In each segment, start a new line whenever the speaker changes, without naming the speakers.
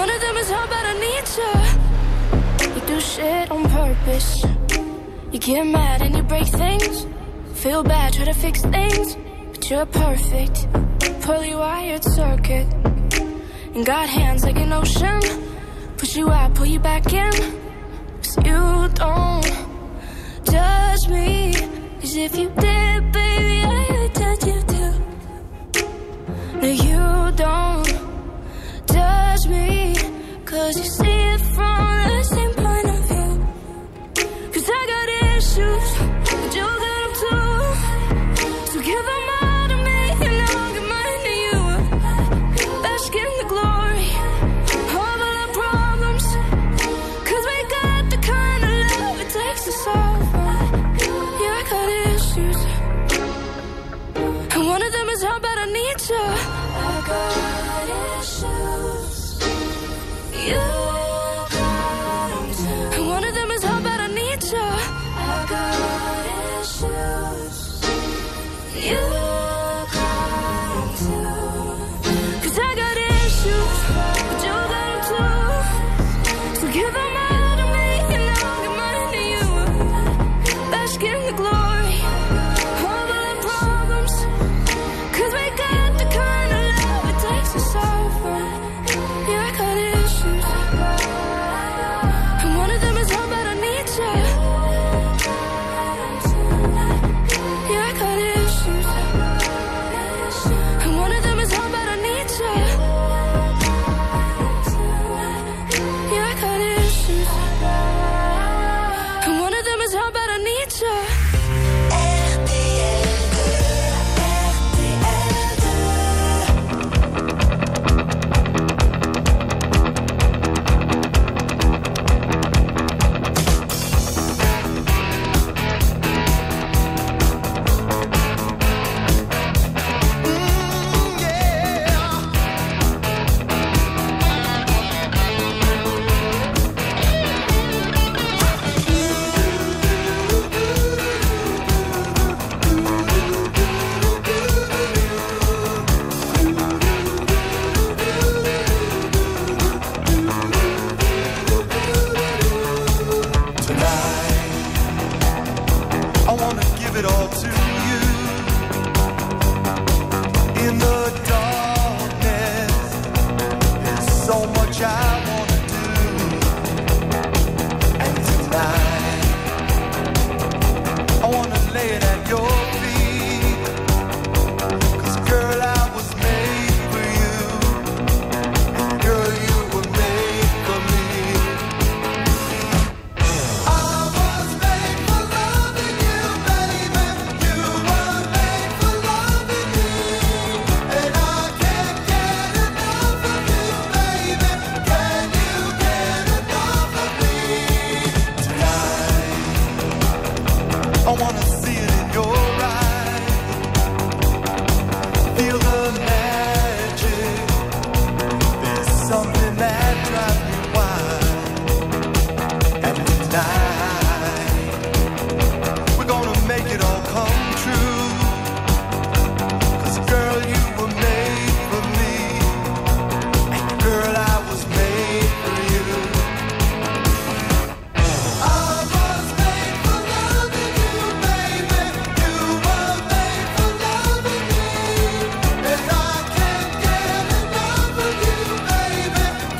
one of them is how bad I need you. You do shit on purpose. You get mad and you break things. Feel bad, try to fix things. But you're perfect, poorly wired circuit. And got hands like an ocean. Push you out, pull you back in. 'Cause you don't judge me. 'Cause if you did, baby, I would judge you too. No, you don't judge me. 'Cause you see it from the same point of view. 'Cause I got issues, but you got them too. So give them all to me and I'll give mine to you. Bask in the glory of all our problems. 'Cause we got the kind of love it takes to solve them. Yeah, I got issues. And one of them is how bad I need you. I got issues. You got them too. And one of them is how bad I need you. I got issues. You got them too. 'Cause I got issues, but you got them too. So give them all to me and I'll give mine to you. Bask in the glory of all our problems. 'Cause we got the kind of love it takes to solve them. Yeah, I got issues. And one of them is how bad I need you. Yeah, I got issues. And one of them is how bad I need you. Yeah, I got issues. And one of them is how bad I need you.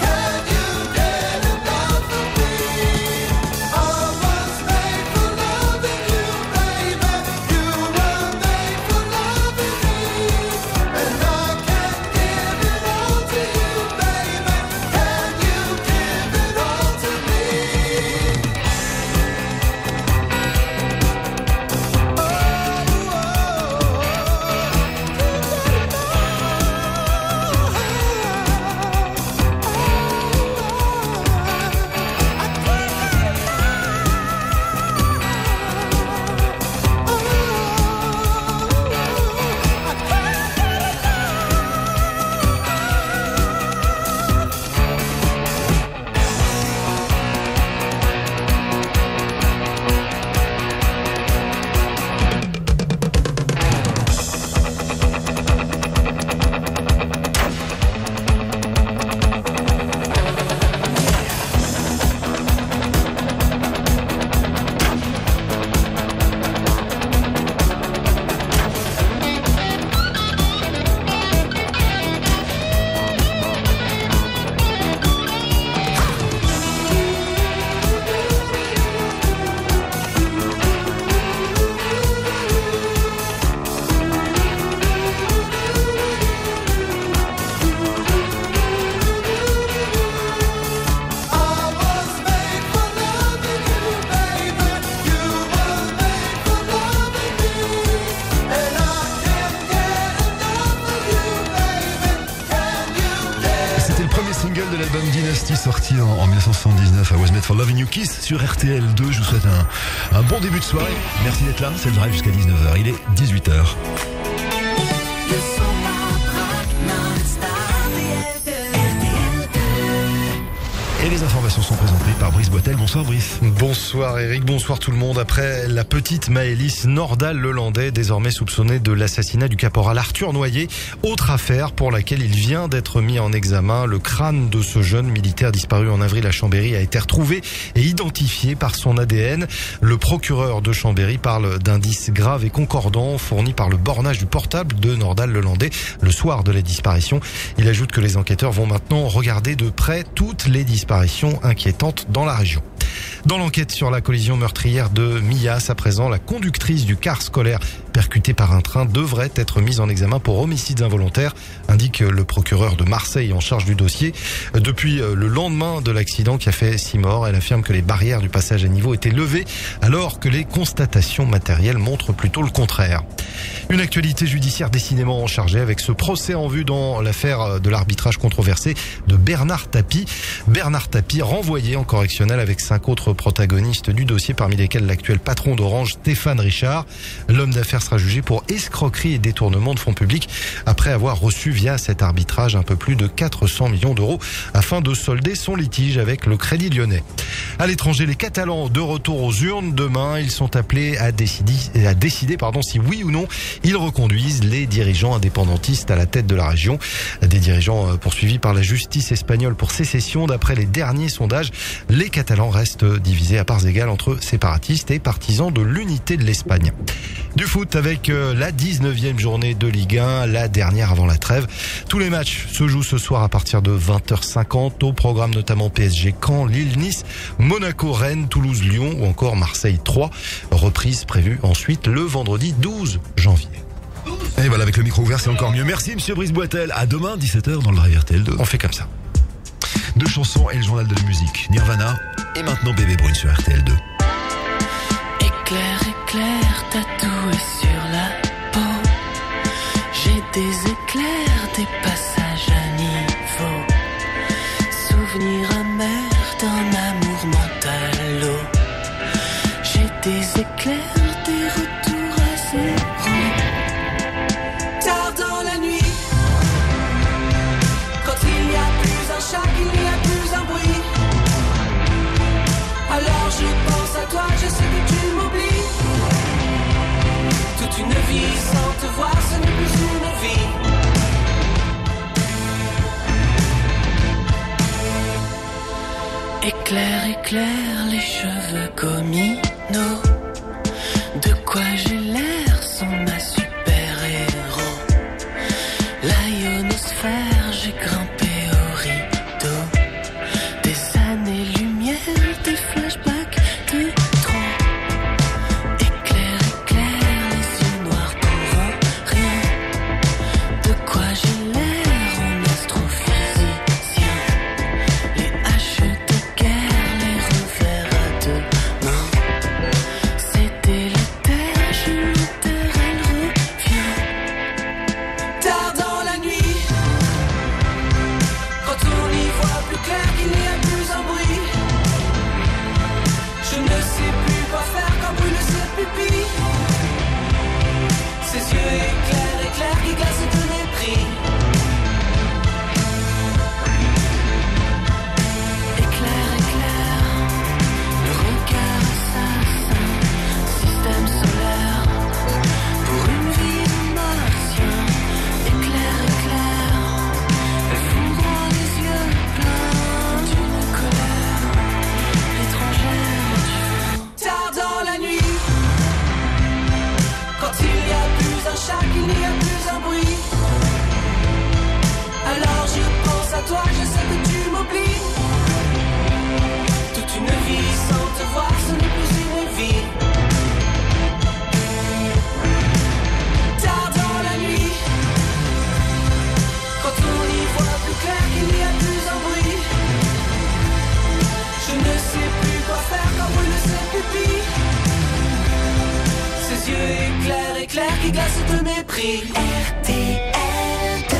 Can you Nasty sorti en 1979 à Was Made for Loving You Kiss sur RTL2. Je vous souhaite un bon début de soirée. Merci d'être là, c'est le drive jusqu'à 19h. Il est 18h. Et les informations sont présentées par Brice Boitel. Bonsoir Brice.
Bonsoir Eric, bonsoir tout le monde. Après la petite Maëlys Nordal-Lelandais, désormais soupçonnée de l'assassinat du caporal Arthur Noyer, autre affaire pour laquelle il vient d'être mis en examen. Le crâne de ce jeune militaire disparu en avril à Chambéry a été retrouvé et identifié par son ADN. Le procureur de Chambéry parle d'indices graves et concordants fournis par le bornage du portable de Nordal-Lelandais le soir de la disparition. Il ajoute que les enquêteurs vont maintenant regarder de près toutes les disparitions inquiétantes dans la région. Dans l'enquête sur la collision meurtrière de Millas, à présent, la conductrice du car scolaire percutée par un train devrait être mise en examen pour homicides involontaires, indique le procureur de Marseille en charge du dossier. Depuis le lendemain de l'accident qui a fait 6 morts, elle affirme que les barrières du passage à niveau étaient levées alors que les constatations matérielles montrent plutôt le contraire. Une actualité judiciaire décidément chargée avec ce procès en vue dans l'affaire de l'arbitrage controversé de Bernard Tapie. Bernard Tapie renvoyé en correctionnel avec 5 autres protagonistes du dossier, parmi lesquels l'actuel patron d'Orange, Stéphane Richard. L'homme d'affaires sera jugé pour escroquerie et détournement de fonds publics après avoir reçu via cet arbitrage un peu plus de 400 millions d'euros afin de solder son litige avec le Crédit Lyonnais. À l'étranger, les Catalans de retour aux urnes. Demain, ils sont appelés à décider si oui ou non ils reconduisent les dirigeants indépendantistes à la tête de la région. Des dirigeants poursuivis par la justice espagnole pour sécession. D'après les derniers sondages, les Catalans restent divisés à parts égales entre séparatistes et partisans de l'unité de l'Espagne. Du foot avec la 19e journée de Ligue 1, la dernière avant la trêve. Tous les matchs se jouent ce soir à partir de 20h50. Au programme notamment PSG Caen, Lille, Nice, Monaco, Rennes, Toulouse, Lyon ou encore Marseille 3. Reprise prévue ensuite le vendredi 12 janvier.
Et voilà, avec le micro ouvert, c'est encore mieux. Merci monsieur Brice Boitel. À demain 17h dans le drive RTL2.
On fait comme ça.
2 chansons et le journal de la musique. Nirvana et maintenant Bébé Brune sur RTL2.
Éclair, éclair, tatoué sur la peau. J'ai des éclairs, des passages à niveau. Souvenir amer d'un amour mental lourd. J'ai des éclairs, des retours à zéro. Tard dans la nuit, quand il n'y a plus un chat, qu'il n'y a plus un bruit. Alors je pense à toi, je sais que tu m'oublies. Toute une vie sans te voir, ce n'est plus une vie. Éclair, éclair, les cheveux communaux. De quoi j'ai l'air sans ma super-héros. La ionosphère, j'ai grimpé au rideau. Des années-lumière, des flashbacks de trop. Éclair, éclair, les yeux noirs pour rien. De quoi j'ai l'air en astrophysicien. Les haches de guerre, les revers à deux mains. C'est délétère, je l'enterre, elle revient. Tard dans la nuit, quand on y voit plus clair, qu'il n'y a plus un bruit. Je ne sais plus quoi faire quand brûle ses pupilles. Ses yeux éclairs, éclairs qui glacent de mépris. Éclair, éclair, le regard assassin. Système solaire, pour une vie de martien. Éclair, éclair, elle fout droit les yeux pleins d'une colère étrangère du vent. Tard dans la nuit, quand il n'y a plus un chat, qu'il n'y a plus un bruit. Alors je pense à toi, je sais que tu m'oublies. Toute une vie sans te voir, ce n'est plus une vie. Tard dans la nuit, quand on y voit plus clair, qu'il n'y a plus un bruit. Je ne sais plus quoi faire quand brûle ses pupilles. Ses yeux éclairs, éclairs qui glacent de mépris. RTL2.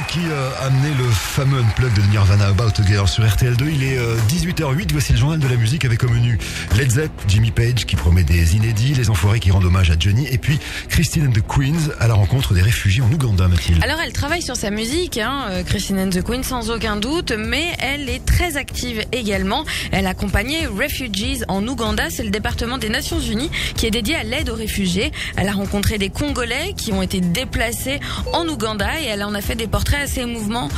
qui a amené le fameux unplug de Nirvana, About a Girl, sur RTL2. Il est 18h08, voici le journal de la musique avec au menu Led Zepp, Jimmy Page qui promet des inédits, les Enfoirés qui rendent hommage à Johnny, et puis Christine and the Queens à la rencontre des réfugiés en Ouganda, Mathilde.
Alors elle travaille sur sa musique, Christine and the Queens, sans aucun doute, mais elle est très active également. Elle a accompagné Refugees en Ouganda, c'est le département des Nations Unies qui est dédié à l'aide aux réfugiés. Elle a rencontré des Congolais qui ont été déplacés en Ouganda et elle en a fait des portraits assez émouvants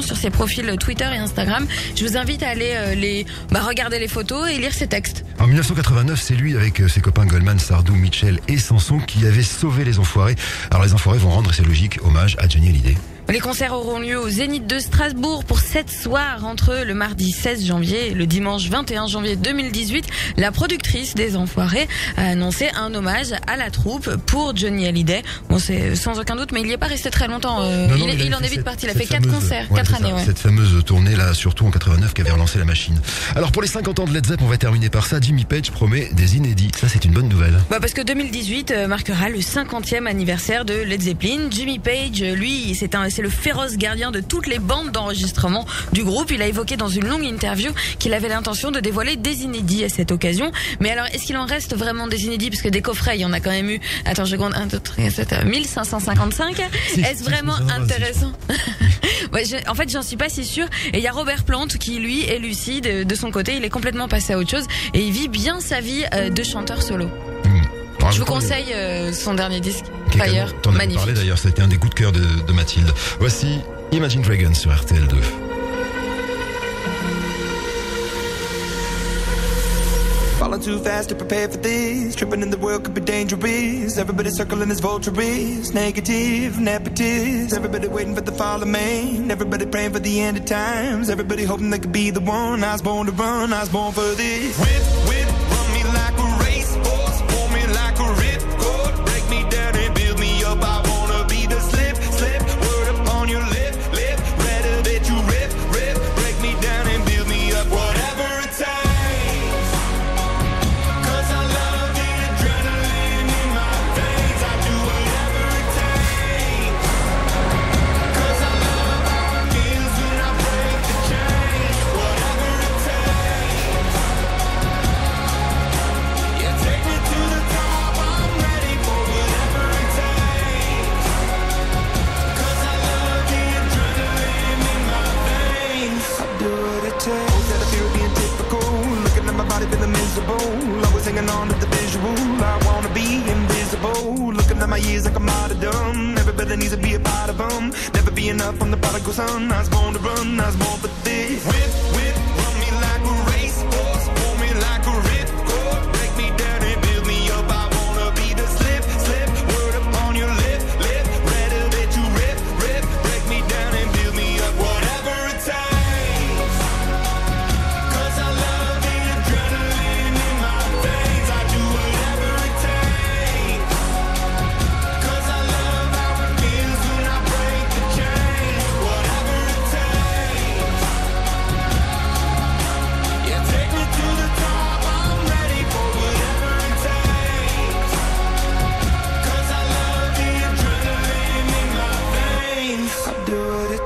sur ses profils Twitter et Instagram. Je vous invite à aller regarder les photos et lire ses textes.
En 1989, c'est lui avec ses copains Goldman, Sardou, Mitchell et Sanson qui avait sauvé les Enfoirés. Alors les Enfoirés vont rendre, c'est logique, hommage à Johnny Hallyday.
Les concerts auront lieu au Zénith de Strasbourg pour 7 soirs entre le mardi 16 janvier et le dimanche 21 janvier 2018. La productrice des Enfoirés a annoncé un hommage à la troupe pour Johnny Hallyday. Bon, c'est sans aucun doute, mais il n'y est pas resté très longtemps. Il en est vite parti. Il a fait 4 concerts, 4 années.
Cette fameuse tournée là, surtout en 89, qui avait relancé la machine. Alors pour les 50 ans de Led Zepp, on va terminer par ça. Jimmy Page promet des inédits. Ça, c'est une bonne nouvelle.
Parce que 2018 marquera le 50e anniversaire de Led Zeppelin. Jimmy Page, lui, c'est le féroce gardien de toutes les bandes d'enregistrement du groupe. Il a évoqué dans une longue interview qu'il avait l'intention de dévoiler des inédits à cette occasion. Mais alors, est-ce qu'il en reste vraiment des inédits? Parce que des coffrets, il y en a quand même eu. Attends, je compte 1, 2, 3, 4, 1555. Est-ce vraiment intéressant? En fait, j'en suis pas si sûre. Et il y a Robert Plant qui, lui, est lucide de son côté. Il est complètement passé à autre chose et il vit bien sa vie de chanteur solo. Je vous conseille son dernier disque, Fire,
t'en as
magnifique.
parlé d'ailleurs, c'était un des coups de cœur de Mathilde. Voici Imagine Dragons sur RTL2.
Falling too fast to prepare for this. Tripping in the world could be dangerous. Everybody circling as vultures. Negative, nepotist. Everybody waiting for the fall of man. Everybody praying for the end of times. Everybody hoping they could be the one. I was born to run, I was born for this. Whip, run me like a racehorse. Pull me like a ripcord. Break me down and build me up. I wanna be the slip. Word upon your lip. Rather that you rip. Break me down and build me up. Whatever it takes. Feeling miserable, always hanging on to the visual. I wanna be invisible. Looking at my years like I'm martyrdom. Everybody needs to be a part of them. Never be enough, I'm the prodigal son. I was born to run, I was born for this. Whip, run me like a racehorse. Pull me like a ripcord. Break me down and build me up. I wanna be the slip. Word upon your lip. Rather that you rip. Break me down and build me up. Whatever it takes.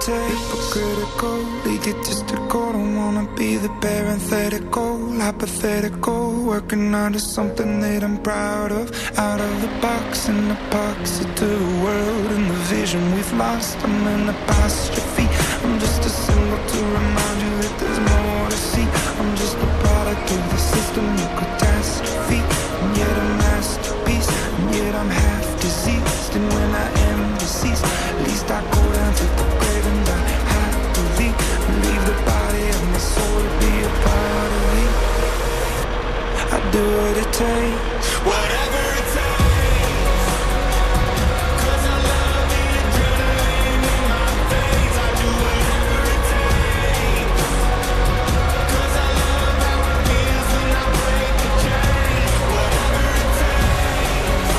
Hypocritical, egotistical, don't wanna be the parenthetical, hypothetical, working under something that I'm proud of, out of the box, in epoxy to the world, and the vision we've lost, I'm an apostrophe, I'm just a symbol to remind you that there's more to see, I'm just a product of the system, a catastrophe, and yet a masterpiece, and yet I'm half diseased, and when I am deceased, at least I go down to the grave and I leave the body of my soul to be a part of me. I do what it takes, whatever it takes. 'Cause I love the adrenaline in my veins. I do whatever it takes. 'Cause I love how it feels when I break the chains. Whatever it takes.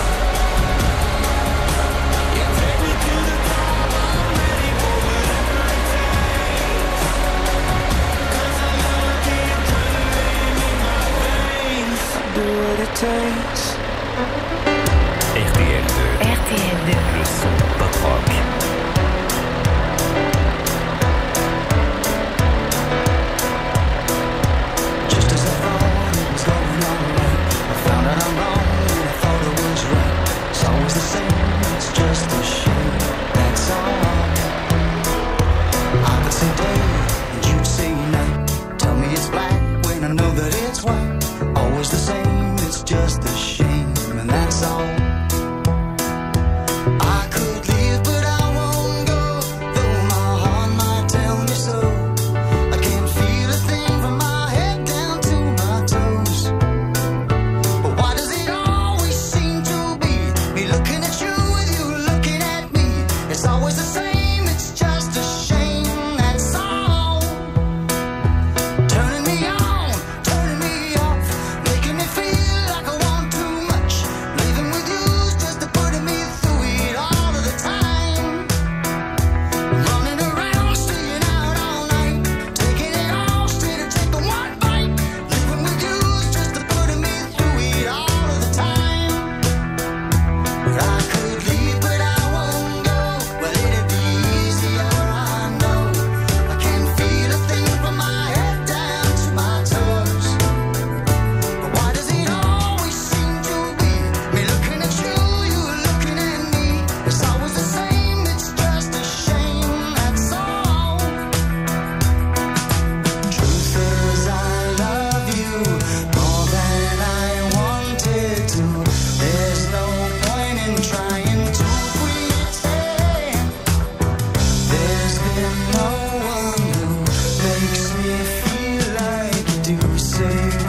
Yeah, take me to the top. I'm ready for whatever it takes. 'Cause I love the adrenaline in my veins. I do what it takes.
RTL2. Le son pop rock.
say